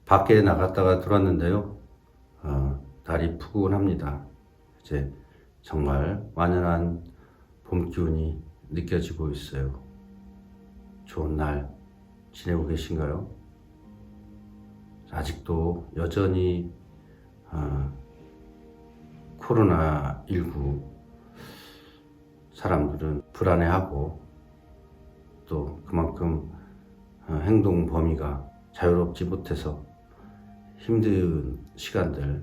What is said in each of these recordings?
밖에 나갔다가 들어왔는데요. 날이 푸근합니다. 이제 정말 완연한 봄 기운이 느껴지고 있어요. 좋은 날 지내고 계신가요? 아직도 여전히 코로나19 사람들은 불안해하고 또 그만큼 행동 범위가 자유롭지 못해서 힘든 시간들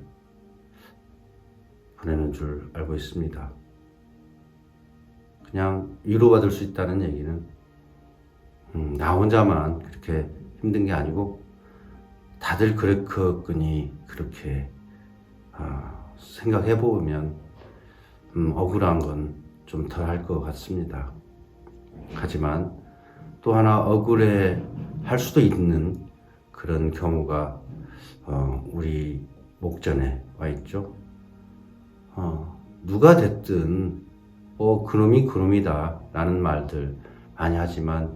보내는 줄 알고 있습니다. 그냥 위로받을 수 있다는 얘기는 나 혼자만 그렇게 힘든 게 아니고 다들 그랬거니 그렇게 생각해 보면 억울한 건 좀 덜 할 것 같습니다. 하지만 또 하나 억울해 할 수도 있는 그런 경우가 우리 목전에 와 있죠. 누가 됐든 그놈이 그놈이다 라는 말들 많이 하지만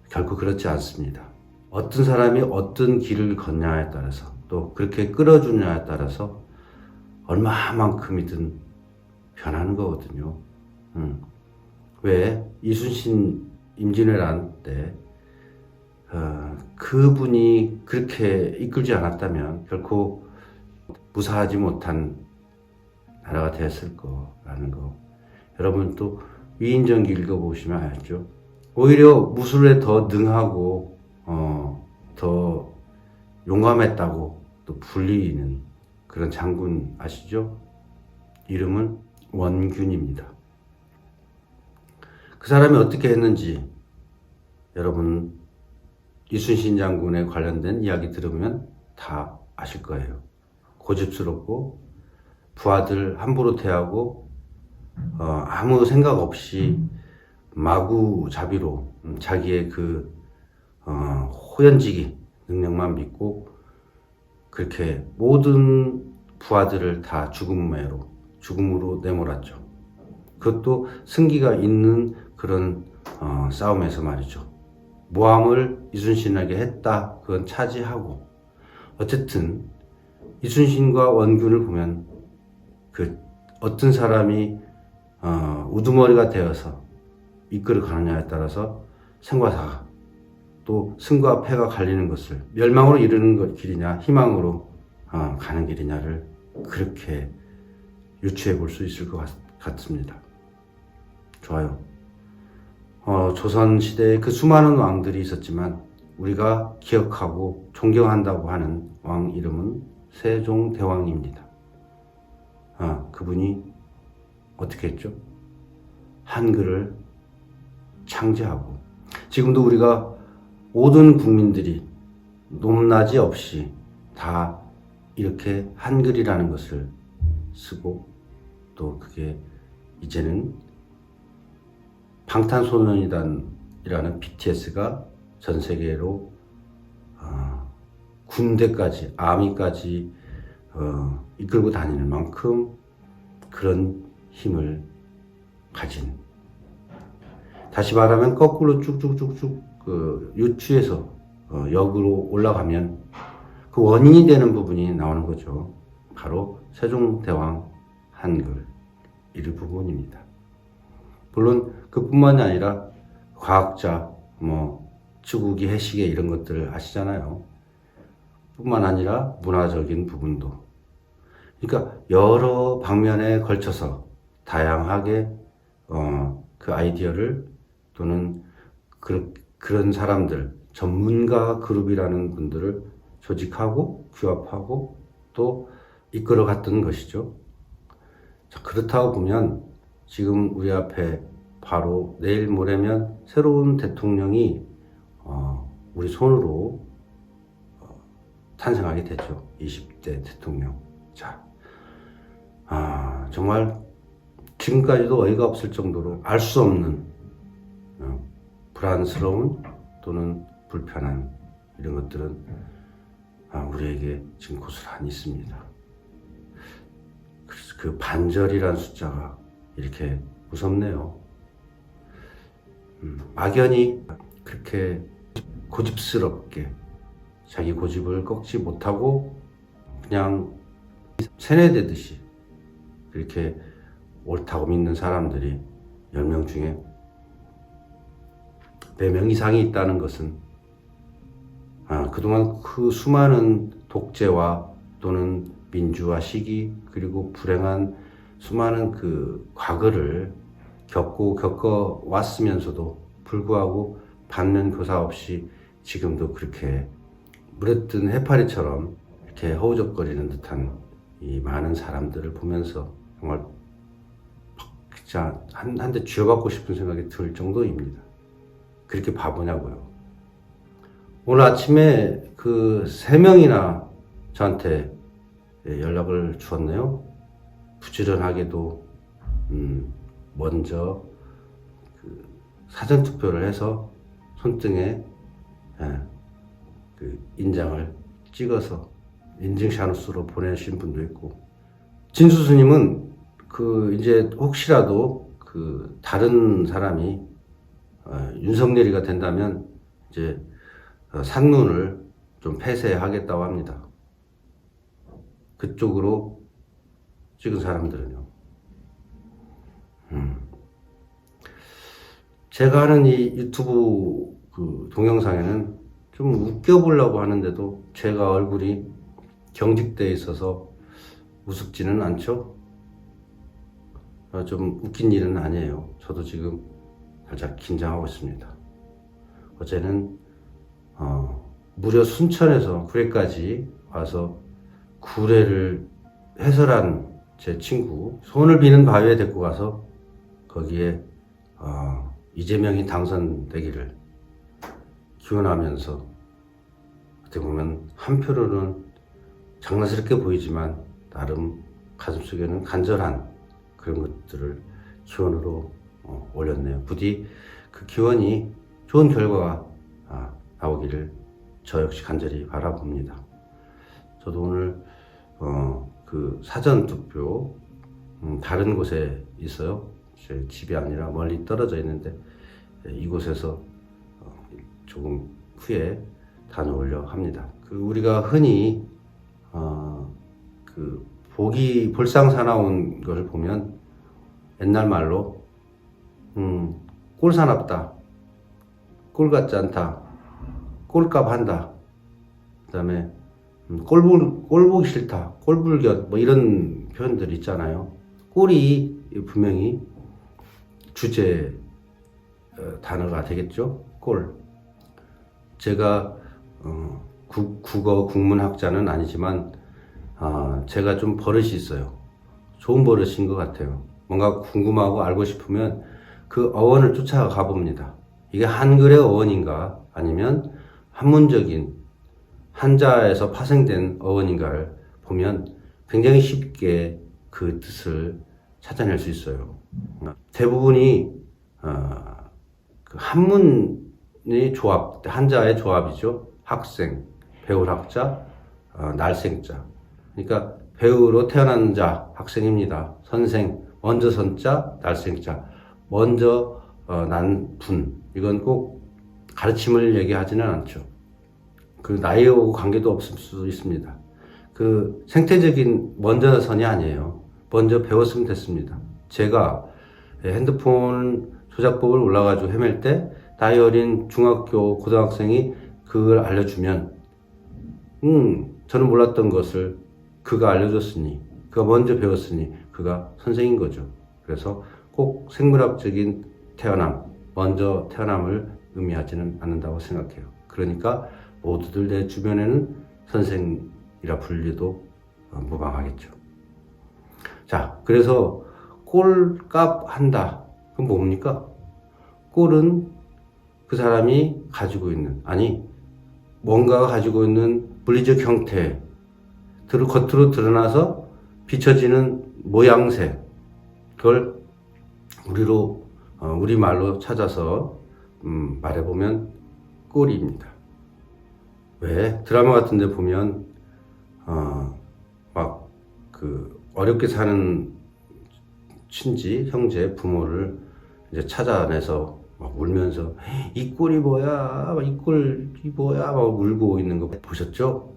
결코 그렇지 않습니다. 어떤 사람이 어떤 길을 걷냐에 따라서 또 그렇게 끌어주냐에 따라서 얼마만큼이든 변하는 거거든요. 왜 이순신 임진왜란 때 그분이 그렇게 이끌지 않았다면 결코 무사하지 못한 나라가 됐을 거라는 거. 여러분 또 위인전기 읽어보시면 알죠. 오히려 무술에 더 능하고 더 용감했다고 또 불리는 그런 장군 아시죠? 이름은 원균입니다. 그 사람이 어떻게 했는지 여러분 이순신 장군에 관련된 이야기 들으면 다 아실 거예요. 고집스럽고 부하들 함부로 대하고 아무 생각 없이 마구잡이로 자기의 그 호연지기 능력만 믿고 그렇게 모든 부하들을 다 죽음으로 내몰았죠. 그것도 승기가 있는 그런 싸움에서 말이죠. 모함을 이순신에게 했다. 그건 차지하고 어쨌든 이순신과 원균을 보면 그 어떤 사람이 우두머리가 되어서 이끌어 가느냐에 따라서 생과 사가 또 승과 패가 갈리는 것을 멸망으로 이르는 길이냐 희망으로 가는 길이냐를 그렇게 유추해 볼 수 있을 것 같습니다. 좋아요. 조선시대에 그 수많은 왕들이 있었지만 우리가 기억하고 존경한다고 하는 왕 이름은 세종대왕입니다. 그분이 어떻게 했죠? 한글을 창제하고 지금도 우리가 모든 국민들이 높낮이 없이 다 이렇게 한글이라는 것을 쓰고 또 그게 이제는 방탄소년단이라는 BTS가 전 세계로 군대까지 아미까지 이끌고 다니는 만큼 그런 힘을 가진 다시 말하면 거꾸로 쭉쭉쭉쭉 유추해서 역으로 올라가면 그 원인이 되는 부분이 나오는 거죠. 바로 세종대왕 한글 일부분입니다. 물론 그뿐만이 아니라 과학자, 추구기, 해시계 이런 것들을 아시잖아요. 뿐만 아니라 문화적인 부분도. 그러니까 여러 방면에 걸쳐서 다양하게 그 아이디어를 또는 그런 사람들, 전문가 그룹이라는 분들을 조직하고 규합하고 또 이끌어 갔던 것이죠. 자, 그렇다고 보면 지금 우리 앞에 바로 내일 모레면 새로운 대통령이 우리 손으로 탄생하게 되죠. 20대 대통령. 자, 정말 지금까지도 어이가 없을 정도로 알 수 없는 불안스러운 또는 불편한 이런 것들은 우리에게 지금 고스란히 있습니다. 그래서 그 반절이란 숫자가 이렇게 무섭네요. 막연히 그렇게 고집스럽게 자기 고집을 꺾지 못하고 그냥 세뇌되듯이 그렇게 옳다고 믿는 사람들이 10명 중에 4명 이상이 있다는 것은 그동안 그 수많은 독재와 또는 민주화 시기 그리고 불행한 수많은 그 과거를 겪어 왔으면서도 불구하고 받는 교사 없이 지금도 그렇게 물에 뜬 해파리처럼 이렇게 허우적거리는 듯한 이 많은 사람들을 보면서 정말 진짜 한 대 쥐어받고 싶은 생각이 들 정도입니다. 그렇게 바보냐고요. 오늘 아침에 그 3명이나 저한테 연락을 주었네요. 부지런하게도 먼저 그 사전 투표를 해서 손등에 그 인장을 찍어서 인증샷으로 보내신 분도 있고, 진수 스님은 그 이제 혹시라도 그 다른 사람이 윤석열이가 된다면 이제 산문을 좀 폐쇄하겠다고 합니다. 그쪽으로 찍은 사람들은요. 제가 하는 이 유튜브 그 동영상에는 좀 웃겨보려고 하는데도 제가 얼굴이 경직되어 있어서 우습지는 않죠. 좀 웃긴 일은 아니에요. 저도 지금 살짝 긴장하고 있습니다. 어제는 무려 순천에서 구례까지 와서 구례를 해설한 제 친구 손을 비는 바위에 데리고 가서 거기에 이재명이 당선되기를 기원하면서 어떻게 보면 한편으로는 장난스럽게 보이지만 나름 가슴속에는 간절한 그런 것들을 기원으로 올렸네요. 부디 그 기원이 좋은 결과가 나오기를 저 역시 간절히 바라봅니다. 저도 오늘 그 사전 투표 다른 곳에 있어요. 제 집이 아니라 멀리 떨어져 있는데 이곳에서 조금 후에 다녀오려 합니다. 그 우리가 흔히 그 볼상 사나운 것을 보면 옛날 말로 꼴 사납다, 꼴 같지 않다, 꼴값 한다, 그 다음에 꼴 보기 싫다, 꼴불견 뭐 이런 표현들 있잖아요. 꼴이 분명히 주제 단어가 되겠죠. 꼴. 제가 국어 국문학자는 아니지만 제가 좀 버릇이 있어요. 좋은 버릇인 것 같아요. 뭔가 궁금하고 알고 싶으면 그 어원을 쫓아가 봅니다. 이게 한글의 어원인가 아니면 한문적인 한자에서 파생된 어원인가를 보면 굉장히 쉽게 그 뜻을 찾아낼 수 있어요. 대부분이 그 한문의 조합, 한자의 조합이죠. 학생, 배울 학자, 날생자. 그러니까 배우로 태어난 자, 학생입니다. 선생, 먼저 선자, 날생자. 먼저 난 분. 이건 꼭 가르침을 얘기하지는 않죠. 그 나이하고 관계도 없을 수도 있습니다. 그 생태적인 먼저 선이 아니에요. 먼저 배웠으면 됐습니다. 제가 핸드폰 조작법을 올라가지고 헤맬 때 나이 어린 중학교 고등학생이 그걸 알려주면 저는 몰랐던 것을 그가 알려줬으니, 그가 먼저 배웠으니 그가 선생인 거죠. 그래서 꼭 생물학적인 태어남, 먼저 태어남을 의미하지는 않는다고 생각해요. 그러니까 모두들 내 주변에는 선생이라 불리도 무방하겠죠. 자, 그래서 꼴값 한다. 그건 뭡니까? 꼴은 그 사람이 가지고 있는, 아니 뭔가가 가지고 있는 물리적 형태, 겉으로 드러나서 비춰지는 모양새, 그걸 우리말로 찾아서 말해보면 꼴입니다. 왜? 드라마 같은 데 보면 막 그 어렵게 사는 친지, 형제, 부모를 이제 찾아내서 막 울면서 이 꼴이 뭐야, 이 꼴이 뭐야, 막 울고 있는 거 보셨죠?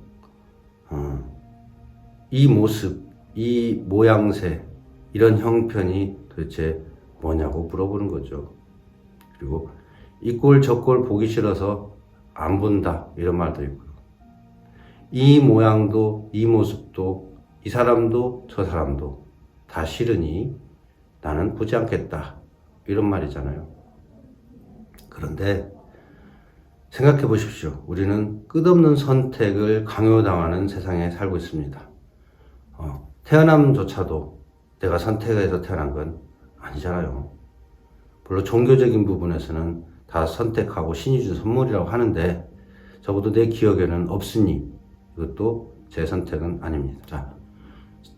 이 모습, 이 모양새, 이런 형편이 도대체 뭐냐고 물어보는 거죠. 그리고 이 꼴 저 꼴 보기 싫어서 안 본다, 이런 말도 있고요. 이 모양도 이 모습도 이 사람도 저 사람도 다 싫으니 나는 보지 않겠다, 이런 말이잖아요. 그런데 생각해 보십시오. 우리는 끝없는 선택을 강요당하는 세상에 살고 있습니다. 태어남조차도 내가 선택해서 태어난 건 아니잖아요. 물론 종교적인 부분에서는 다 선택하고 신이 준 선물이라고 하는데 적어도 내 기억에는 없으니 이것도 제 선택은 아닙니다. 자,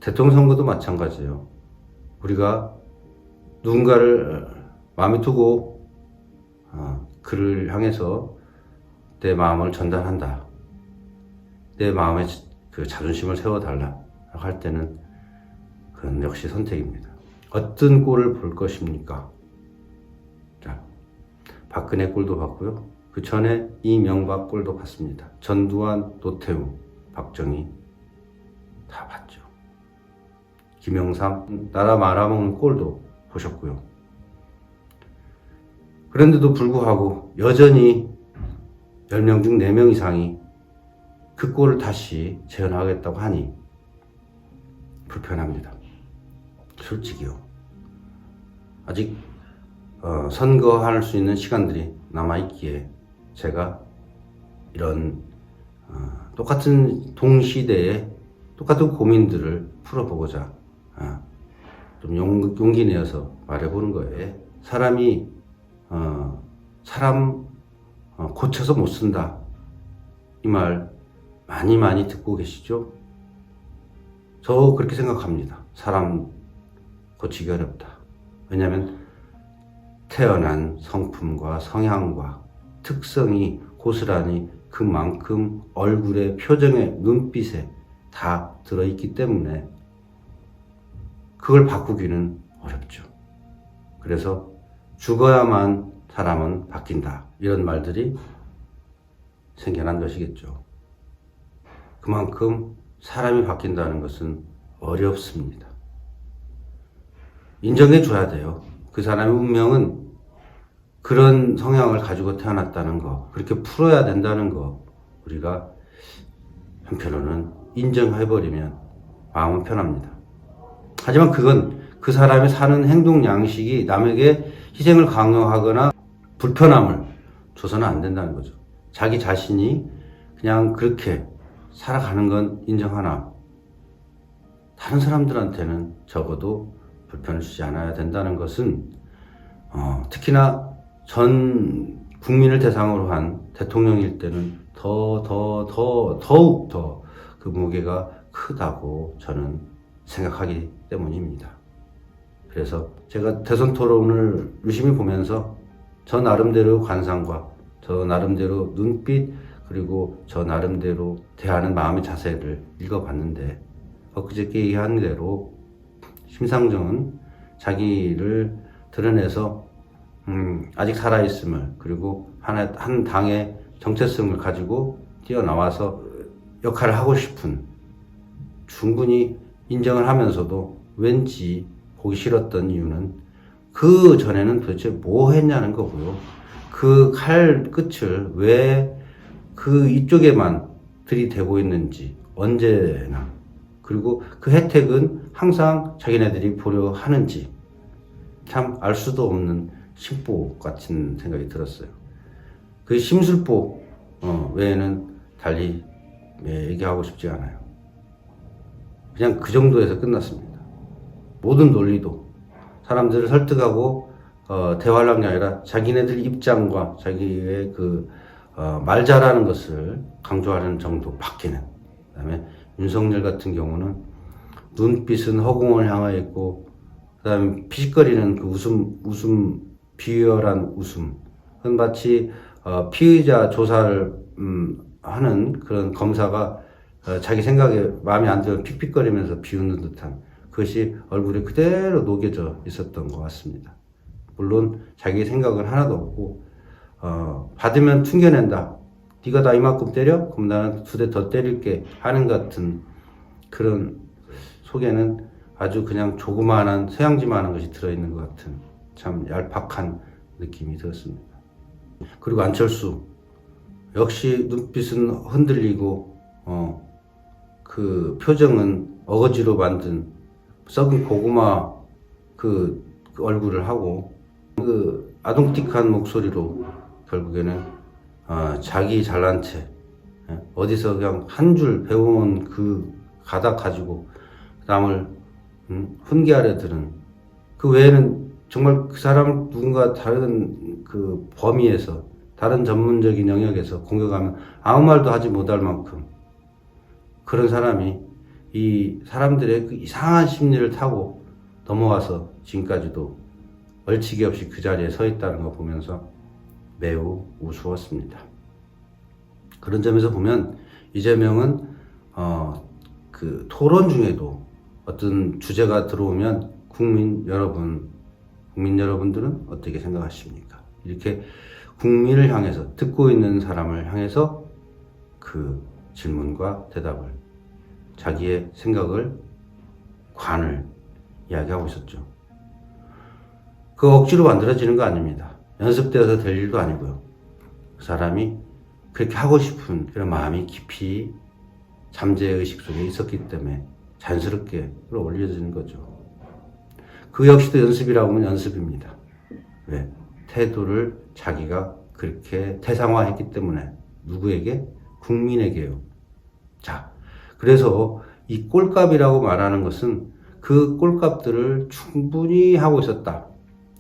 대통령 선거도 마찬가지예요. 우리가 누군가를 마음에 두고 그를 향해서 내 마음을 전달한다, 내 마음에 그 자존심을 세워달라 할 때는 그건 역시 선택입니다. 어떤 꼴을 볼 것입니까? 자, 박근혜 꼴도 봤고요. 그 전에 이명박 꼴도 봤습니다. 전두환, 노태우, 박정희 다 봤죠. 김영삼 나라 말아먹는 꼴도 보셨고요. 그런데도 불구하고 여전히 10명 중 4명 이상이 그 꼴을 다시 재현하겠다고 하니 불편합니다. 솔직히요. 아직 선거할 수 있는 시간들이 남아있기에 제가 이런 똑같은 동시대에 똑같은 고민들을 풀어보고자 좀 용기 내어서 말해보는 거예요. 사람이 사람 고쳐서 못 쓴다, 이 말 많이 듣고 계시죠? 저 그렇게 생각합니다. 사람 고치기 어렵다. 왜냐하면 태어난 성품과 성향과 특성이 고스란히 그만큼 얼굴에, 표정에, 눈빛에 다 들어있기 때문에 그걸 바꾸기는 어렵죠. 그래서 죽어야만 사람은 바뀐다, 이런 말들이 생겨난 것이겠죠. 그만큼 사람이 바뀐다는 것은 어렵습니다. 인정해 줘야 돼요. 그 사람의 운명은 그런 성향을 가지고 태어났다는 거, 그렇게 풀어야 된다는 거, 우리가 한편으로는 인정해버리면 마음은 편합니다. 하지만 그건 그 사람이 사는 행동 양식이 남에게 희생을 강요하거나 불편함을 줘서는 안 된다는 거죠. 자기 자신이 그냥 그렇게 살아가는 건 인정하나 다른 사람들한테는 적어도 불편을 주지 않아야 된다는 것은 특히나 전 국민을 대상으로 한 대통령일 때는 더욱 더 그 무게가 크다고 저는 생각하기 때문입니다. 그래서 제가 대선 토론을 유심히 보면서 저 나름대로 관상과 저 나름대로 눈빛, 그리고 저 나름대로 대하는 마음의 자세를 읽어봤는데 엊그저께 얘기한 대로 심상정은 자기를 드러내서 아직 살아있음을, 그리고 한 당의 정체성을 가지고 뛰어나와서 역할을 하고 싶은, 충분히 인정을 하면서도 왠지 보기 싫었던 이유는 그 전에는 도대체 뭐 했냐는 거고요. 그 칼 끝을 왜 그 이쪽에만 들이대고 있는지, 언제나, 그리고 그 혜택은 항상 자기네들이 보려 하는지 참 알 수도 없는 심보 같은 생각이 들었어요. 그 심술보 외에는 달리 얘기하고 싶지 않아요. 그냥 그 정도에서 끝났습니다. 모든 논리도 사람들을 설득하고 대화를 한 게 아니라 자기네들 입장과 자기의 말 잘하는 것을 강조하는 정도 밖에는. 그 다음에 윤석열 같은 경우는 눈빛은 허공을 향하여 있고, 그 다음에 피식거리는 그 웃음, 비열한 웃음. 그건 마치 피의자 조사를 하는 그런 검사가 자기 생각에 마음에 안 들면 픽픽거리면서 비웃는 듯한, 그것이 얼굴에 그대로 녹여져 있었던 것 같습니다. 물론 자기 생각은 하나도 없고 받으면 튕겨낸다. 네가 나 이만큼 때려? 그럼 나는 2대 더 때릴게 하는 것 같은 그런 속에는 아주 그냥 조그마한 서양지만한 것이 들어있는 것 같은 참 얄팍한 느낌이 들었습니다. 그리고 안철수 역시 눈빛은 흔들리고 그 표정은 어거지로 만든 썩은 고구마 그 얼굴을 하고 그 아동틱한 목소리로 결국에는 자기 잘난 채 어디서 그냥 한 줄 배워온 그 가닥 가지고 남을 훈계하려 드는 그 외에는 정말 그 사람을 누군가 다른 그 범위에서 다른 전문적인 영역에서 공격하면 아무 말도 하지 못할 만큼 그런 사람이 이 사람들의 그 이상한 심리를 타고 넘어와서 지금까지도 얼치기 없이 그 자리에 서 있다는 거 보면서 매우 우스웠습니다. 그런 점에서 보면 이재명은 그 토론 중에도 어떤 주제가 들어오면 국민 여러분들은 어떻게 생각하십니까? 이렇게 국민을 향해서 듣고 있는 사람을 향해서 그 질문과 대답을 자기의 생각을 관을 이야기하고 있었죠. 그 억지로 만들어지는 거 아닙니다. 연습되어서 될 일도 아니고요. 그 사람이 그렇게 하고 싶은 그런 마음이 깊이 잠재의식 속에 있었기 때문에 자연스럽게 끌어올려지는 거죠. 그 역시도 연습이라고 하면 연습입니다. 왜? 태도를 자기가 그렇게 태상화했기 때문에 누구에게? 국민에게요. 자, 그래서 이 꼴값이라고 말하는 것은 그 꼴값들을 충분히 하고 있었다.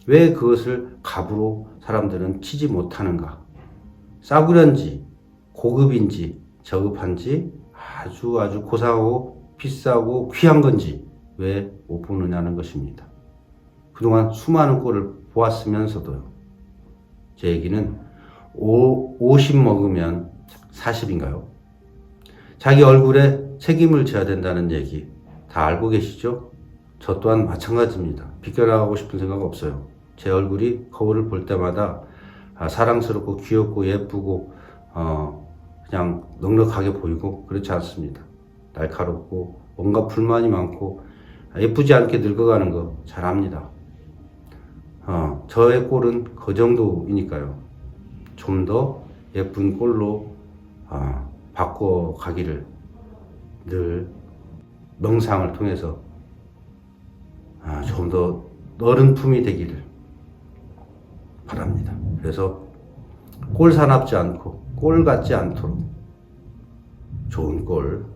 왜 그것을 갑으로 사람들은 치지 못하는가? 싸구려인지 고급인지 저급한지 아주 고상하고 비싸고 귀한 건지 왜 못 보느냐는 것입니다. 그동안 수많은 꼴을 보았으면서도요. 제 얘기는 50 먹으면 40인가요? 자기 얼굴에 책임을 져야 된다는 얘기 다 알고 계시죠? 저 또한 마찬가지입니다. 비껴나가고 싶은 생각 없어요. 제 얼굴이 거울을 볼 때마다 사랑스럽고 귀엽고 예쁘고 그냥 넉넉하게 보이고 그렇지 않습니다. 날카롭고 뭔가 불만이 많고 예쁘지 않게 늙어가는 거 잘 압니다. 저의 꼴은 그 정도이니까요. 좀 더 예쁜 꼴로 바꿔가기를 늘 명상을 통해서 좀 더 너른 품이 되기를 바랍니다. 그래서 꼴 사납지 않고 꼴 같지 않도록 좋은 꼴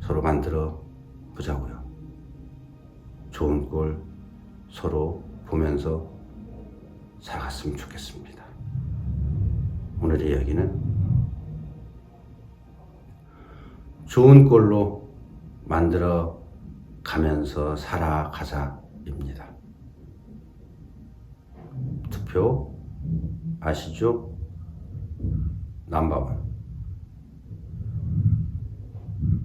서로 만들어 보자고요. 좋은 꼴 서로 보면서 살아갔으면 좋겠습니다. 오늘의 이야기는 좋은 꼴로 만들어 가면서 살아가자입니다. 투표 아시죠? 넘버원.